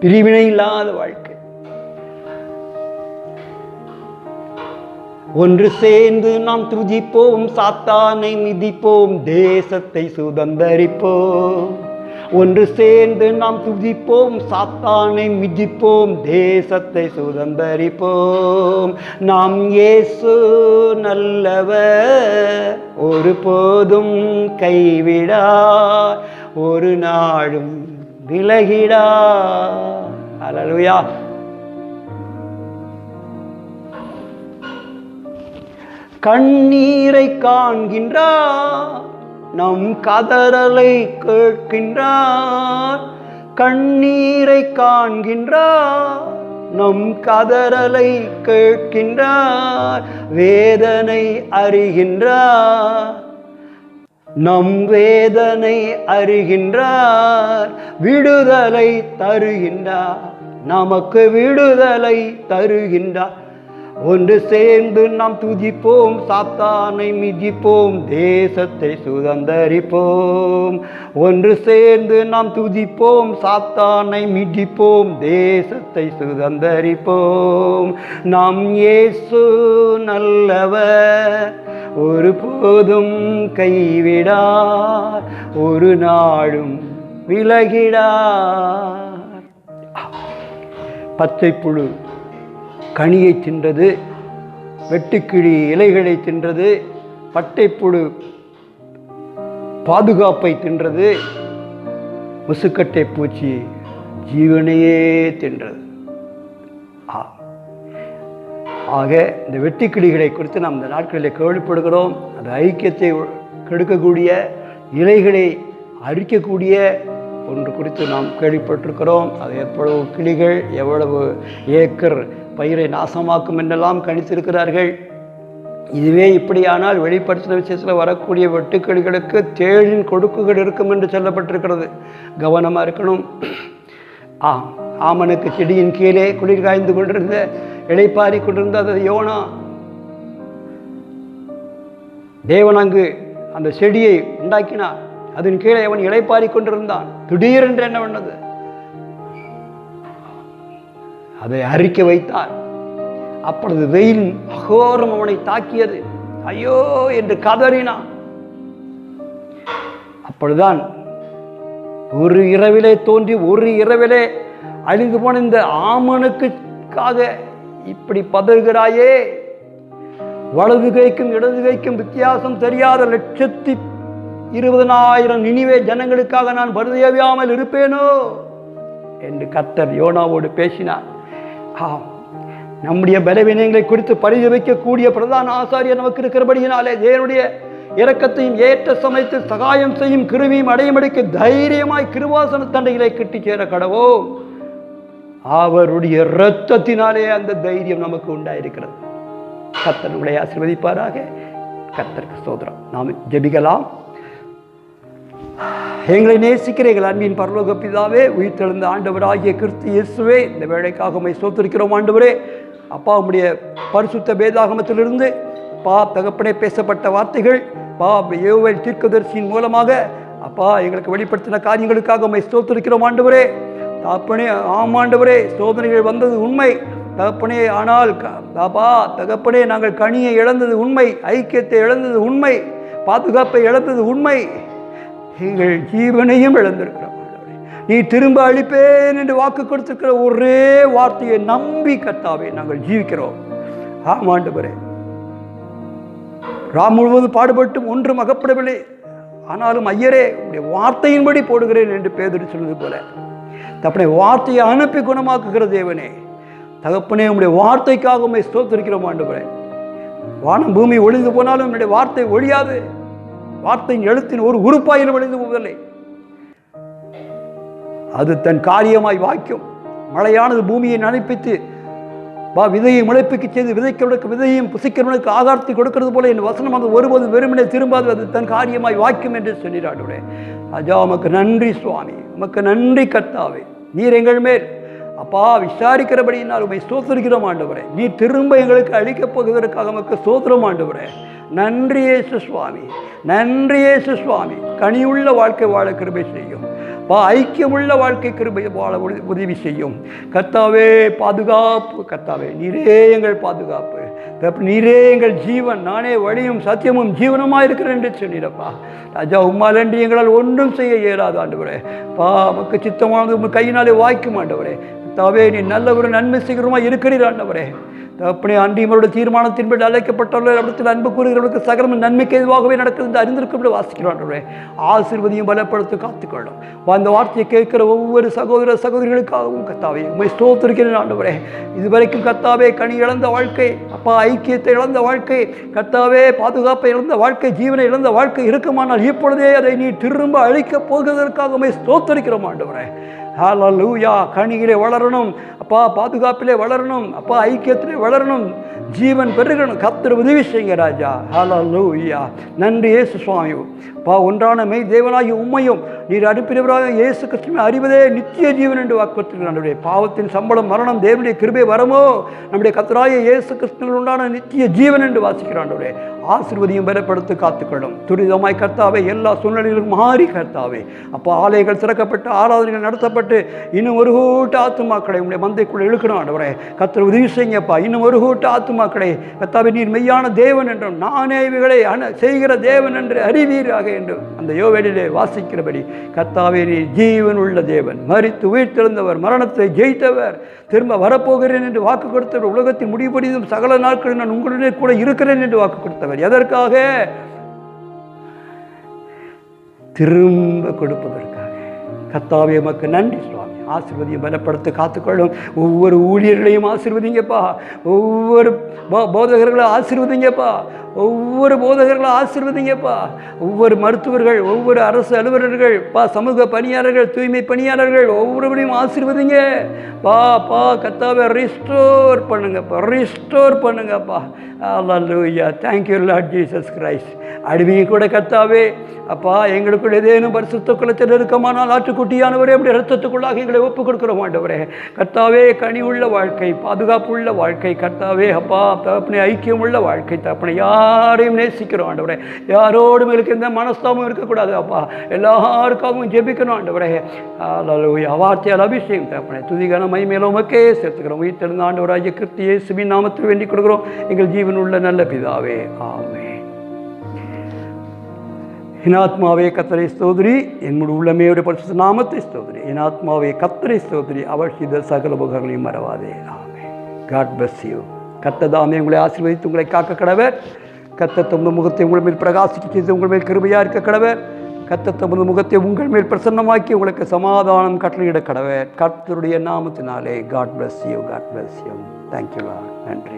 பிரிவினை இல்லாத வாழ்க்கை. ஒன்று சேர்ந்து நாம் துதிப்போம், சாத்தானை மிதிப்போம், தேசத்தை சுதந்தரிப்போம். ஒன்று சேர்ந்து நாம் துதிப்போம், சாத்தானை மிதிப்போம், தேசத்தை சுதந்தரிப்போம். நாம் இயேசு நல்லவர், ஒரு போதும் கைவிடார், ஒரு நாளும் விலகிடார். அல்லேலூயா. கண்ணீரை காண்கின்றார், நம் கதறலை கேட்கின்றார். கண்ணீரை காண்கின்றார், நம் கதறலை கேட்கின்றார். வேதனை அறிகின்றார், நம் வேதனை அறிகின்றார். விடுதலை தருகின்றார், நமக்கு விடுதலை தருகின்றார். ஒன்று சேர்ந்து நாம் துதிப்போம், சாத்தானை மிதிப்போம், தேசத்தை சுதந்தரிப்போம். ஒன்று சேர்ந்து நாம் துதிப்போம், சாத்தானை மிதிப்போம், தேசத்தை சுதந்தரிப்போம். நாம் இயேசு நல்லவர், ஒரு போதும் கைவிடார், ஒரு நாளும் விலகிடார். பச்சை புழு கனியை தின்றது, வெட்டுக்கிளி இலைகளை தின்றது, பட்டைப்புழு பாதுகாப்பை தின்றது, முசுக்கட்டை பூச்சி ஜீவனையே தின்றது. ஆக இந்த வெட்டுக்கிளிகளை குறித்து நாம் இந்த நாட்களில் கேள்விப்படுகிறோம். அந்த ஐக்கியத்தை கெடுக்கக்கூடிய, இலைகளை அரிக்கக்கூடிய ஒன்று குறித்து நாம் கேள்விப்பட்டிருக்கிறோம். அது எவ்வளவு கிளிகள், எவ்வளவு ஏக்கர் பயிரை நாசமாக்கும் என்றெல்லாம் கணித்திருக்கிறார்கள். இதுவே இப்படியானால் வெளிப்படுத்தின விஷயத்தில் வரக்கூடிய வெட்டுக்கிளிகளுக்கு தேளின் கொடுக்குகள் இருக்கும் என்று சொல்லப்பட்டிருக்கிறது. கவனமாக இருக்கணும். ஆமனுக்கு செடியின் கீழே குளிர் காய்ந்து கொண்டிருந்த, இளைப்பாரி கொண்டிருந்த அது யோனா. தேவன் அங்கு அந்த செடியை உண்டாக்கினார், அதன் கீழே அவன் இளைப்பாரி கொண்டிருந்தான். திடீரென்று என்ன பண்ணது? அதை அரிக்க வைத்தார். அப்பொழுது வெயில் அகோரம் அவனை தாக்கியது. ஐயோ என்று கதறினான். அப்பொழுதுதான் ஒரு இரவிலே தோன்றி ஒரு இரவிலே அழிந்து போன இந்த ஆமனுக்காக இப்படி பதறுகிறாயே, வலது கைக்கும் இடது கைக்கும் வித்தியாசம் தெரியாத 120,000 நினிவே ஜனங்களுக்காக நான் பரிதவியாமல் இருப்பேனோ என்று கர்த்தர் யோனாவோடு பேசினார். நம்முடைய பலவீனங்களை குறித்து பரிதவிக்கக்கூடிய பிரதான ஆசாரியர் நமக்கு இருக்கிறபடியினாலே தேவனுடைய இரக்கத்தையும் ஏற்ற சமயத்தில் சகாயம் செய்யும் கிருவியும் அடையும்படிக்கு தைரியமாய் கிருபாசன தண்டைகளை கட்டி சேர கடவோம். அவருடைய இரத்தத்தினாலே அந்த தைரியம் நமக்கு உண்டாயிருக்கிறது. கர்த்தர் நம்மளை ஆசீர்வதிப்பாராக. கர்த்தருக்கு ஸ்தோத்திரம். நாம் ஜெபிக்கலாம். எங்களை நேசிக்கிற எங்கள் அன்பின் பரலோக பிதாவே, உயிர்த்தெழுந்த ஆண்டவராகிய கிறிஸ்து இயேசுவே, இந்த வேளைக்காக உம்மை ஸ்தோத்திரிக்கிறோம் ஆண்டவரே. அப்பா, உம்முடைய பரிசுத்த வேதாகமத்திலிருந்து அப்பா தகப்பனே பேசப்பட்ட வார்த்தைகள் அப்பா யோவேல் தீர்க்கதரிசியின் மூலமாக அப்பா எங்களுக்கு வெளிப்படுத்தின காரியங்களுக்காக உம்மை ஸ்தோத்திரிக்கிறோம் ஆண்டவரே. தகப்பனே, ஆமாண்டவரே, சோதனைகள் வந்தது உண்மை தகப்பனே. ஆனால் அப்பா தகப்பனே, நாங்கள் கனியை இழந்தது உண்மை, ஐக்கியத்தை இழந்தது உண்மை, பாதுகாப்பை இழந்தது உண்மை, எங்கள் ஜீவனையும் இழந்திருக்கிறோம். நீ திரும்ப அளிப்பேன் என்று வாக்கு கொடுத்திருக்கிற ஒரே வார்த்தையை நம்பி கர்த்தாவே நாங்கள் ஜீவிக்கிறோம். ஆமாண்டவரே, ராம் முழுவதும் பாடுபட்டும் ஒன்றும் அகப்படவில்லை, ஆனாலும் ஐயரே உடைய வார்த்தையின்படி போடுகிறேன் என்று பேதுரு சொன்னது போல தகப்பனே, வார்த்தையை அனுப்பி குணமாக்குகிற தேவனே, தகப்பனே உடைய வார்த்தைக்காக உம்மை ஸ்தோத்திரிக்கிறோம் ஆண்டவரே. வானம் பூமி ஒளிந்து போனாலும் என்னுடைய வார்த்தை ஒழியாது. வார்த்தையின் எழுத்தின் ஒரு உறுப்பாயிலும் ஒளிந்து போவதில்லை. அது தன் காரியமாய் வாய்க்கும். மழையானது பூமியை நனைப்பித்து விதையை முளைப்பிக்க செய்து விதைக்கிறவனுக்கு விதையும் புசிக்கிறவனுக்கு ஆகாரத்தை கொடுக்கிறது போல என் வசனம் அது ஒருபோது வெறுமனே திரும்பாது, அது தன் காரியமாய் வாய்க்கும் என்று சொல்லிடாடுவே. அஜா, உமக்கு நன்றி சுவாமி, உமக்கு நன்றி கர்த்தாவே. நீர் எங்கள் மேல் அப்பா விசாரிக்கிறபடியினால் உம்மை ஸ்தோத்திரிக்கிறோம் ஆண்டவரே. நீ திரும்ப எங்களுக்கு அளிக்கப் போவதற்காக உமக்கு ஸ்தோத்திரம் ஆண்டவரே. நன்றி இயேசு சுவாமி, நன்றி இயேசு சுவாமி. கனியுள்ள வாழ்க்கை வாழ கிருபை செய்யும். ஐக்கியமுள்ள வாழ்க்கை கிருபை வாழ உதவி செய்யும் கர்த்தாவே. பாதுகாப்பு கர்த்தாவே, நீரே எங்கள் பாதுகாப்பு, நீரே எங்கள் ஜீவன். நானே வழியும் சத்தியமும் ஜீவனமாக இருக்கிறேன் என்று சொன்னீரப்பா. ராஜா, உம்மால் என்று எங்களால் ஒன்றும் செய்ய இயலாது ஆண்டவரே. நமக்கு சித்தமானது உங்கள் கையினாலே வாய்க்கும் ஆண்டவரே. கர்த்தாவே, நீ நல்ல ஒரு நன்மை செய்கிறோமா இருக்கிறீர் ஆண்டவரே. தகப்பனே, அன்றியமருடைய தீர்மானத்தின்படி அழைக்கப்பட்டவர்கள் இடத்தில் அன்பு கூறுகிறவர்களுக்கு சகலம் நன்மைக்கு எதுவாகவே நடக்கிறது என்று அறிந்திருக்கும் வாசிக்கிறார்களே. ஆசீர்வதியும் பலப்படுத்த காத்துக்கொள்ளும். அந்த வார்த்தையை கேட்கிற ஒவ்வொரு சகோதர சகோதரிகளுக்காகவும் கர்த்தாவே உம்மை ஸ்தோத்திரிக்கிறேன் ஆண்டவரே. இதுவரைக்கும் கர்த்தாவே கனி இழந்த வாழ்க்கை, அப்பா ஐக்கியத்தை இழந்த வாழ்க்கை, கர்த்தாவே பாதுகாப்பை இழந்த வாழ்க்கை, ஜீவனை இழந்த வாழ்க்கை இருக்குமானால் இப்பொழுதே அதை நீ திரும்ப அழிக்கப் போகிறதற்காக உம்மை ஸ்தோத்திரிக்கிறோம் ஆண்டவரே. ஹல்லேலூயா. கனியிலே வளரணும் அப்பா, பாதுகாப்பிலே வளரணும் அப்பா, ஐக்கியத்திலே வளரணும், ஜீவன் பெருகணும். கர்த்தர் உதவி செய்யுங்க ராஜா. ஹல்லேலூயா. நன்றி இயேசு சுவாமி. ஒன்றான மெய் தேவனாகி உம்மையும் நீர் அனுப்பினவராக இயேசு கிறிஸ்துவை அறிவதே நித்திய ஜீவன் என்று வாக்குறுத்துகிறார். நம்முடைய பாவத்தின் சம்பளம் மரணம், தேவனுடைய கிருபை வரமோ நம்முடைய கர்த்தராகிய இயேசு கிறிஸ்துவில் உண்டான நித்திய ஜீவன் என்று வாசிக்கிறான். ஆசீர்வதியும் பலப்படுத்தி காத்துக்கொள்ளும். துரிதமாய் கர்த்தாவே எல்லா சூழ்நிலையிலும் மாறி கர்த்தாவே அப்போ ஆலயங்கள் திறக்கப்பட்டு ஆராதனைகள் நடத்தப்பட்டு இன்னும் ஒரு கூட்ட ஆத்துமாக்களை உடைய மந்தைக்குள்ளே இழுக்கணும் ஆண்டவரே. கர்த்தர் உதவி செய்யுங்கப்பா. இன்னும் ஒரு கூட்ட ஆத்துமாக்களை கர்த்தாவே நீர் மெய்யான தேவன் என்றும் நானே இவைகளை செய்கிற தேவன் என்று அறிவீராக என்று அந்த யோவேலிலே வாசிக்கிறபடி கர்த்தாவே நீர் ஜீவன் உள்ள தேவன், மரித்து உயிர்த்தெழுந்தவர், மரணத்தை ஜெயித்தவர், திரும்ப வரப்போகிறேன் என்று வாக்கு கொடுத்தவர், உலகத்தின் முடிவுபடியும் சகல நாட்களில் நான் உங்களுடைய கூட இருக்கிறேன் என்று வாக்கு கொடுத்தவர். எதற்காக? திரும்ப கொடுப்பதற்காக. கர்த்தாவே உமக்கு நன்றி சுவாமி. ஆசீர்வதியும் பலப்படுத்த காத்துக்கொள்ளும். ஒவ்வொரு ஊழியர்களையும் ஆசீர்வதிங்கப்பா. ஒவ்வொரு போதகர்களையும் ஆசீர்வதிங்கப்பா. ஒவ்வொரு போதகர்களும் ஆசீர்வதிங்கப்பா. ஒவ்வொரு மருத்துவர்கள், ஒவ்வொரு அரசு அலுவலர்கள், சமூக பணியாளர்கள், தூய்மை பணியாளர்கள் ஒவ்வொருவரையும் ஆசீர்வதிங்க பா. கர்த்தாவே ரிஸ்டோர் பண்ணுங்கப்பா, ரிஸ்டோர் பண்ணுங்கப்பா. அல்லேலூயா. Thank you Lord Jesus Christ. அடிமையை கூட கர்த்தாவே அப்பா எங்களுக்குள் ஏதேனும் பரிசுத்த குலத்தில் இருக்கமானால் ஆட்டுக்குட்டியானவரே அப்படி இரத்தத்துக்குள்ளாக எங்களை ஒப்புக் கொடுக்கிறோம் ஆண்டவரே. கர்த்தாவே கனி உள்ள வாழ்க்கை, பாதுகாப்பு உள்ள வாழ்க்கை கர்த்தாவே அப்பா, தகப்பனே ஐக்கியம் உள்ள வாழ்க்கை தகப்பனை யாரையும் நேசிக்கிறோம் ஆண்டவரே. யாரோடும் எங்களுக்கு எந்த மனஸ்தாபமும் இருக்கக்கூடாது அப்பா. எல்லாருக்காகவும் ஜெபிக்கணும் ஆண்டவரே. அல்லேலூயா. வார்த்தையால் அபிஷேகம் தகப்பனே. துதிகான மகிமையில உமக்கே சேர்த்துக்கிறோம். உயிர்த்தெழுந்த ஆண்டவராகிய கிறிஸ்து இயேசுவின் நாமத்தில் வேண்டிக் கொடுக்கிறோம் எங்கள் ஜீவன் உள்ள நல்ல பிதாவே. ஆமென். என் ஆத்மாவே கர்த்தரை ஸ்தோத்திரி, என் முழு உள்ளமையுடைய பரிசுத்த நாமத்தை ஸ்தோத்திரி. என் ஆத்மாவே கர்த்தரை ஸ்தோத்திரி, அவர் செய்த சகல உபகாரங்களையும் மறவாதே. ஆமென். God bless you. கர்த்ததாமே உங்களை ஆசீர்வதித்து உங்களை காக்க கடவர். கர்த்தர் தமது முகத்தை உங்கள் மேல் பிரகாசிக்க செய்து உங்கள் மேல் கிருபையாக இருக்க கடவர். கர்த்தர் தமது முகத்தை உங்கள் மேல் பிரசன்னமாக்கி உங்களுக்கு சமாதானம் கட்டளையிட கடவர். கர்த்தருடைய நாமத்தினாலே. God bless you. God bless you. Thank you lord. நன்றி.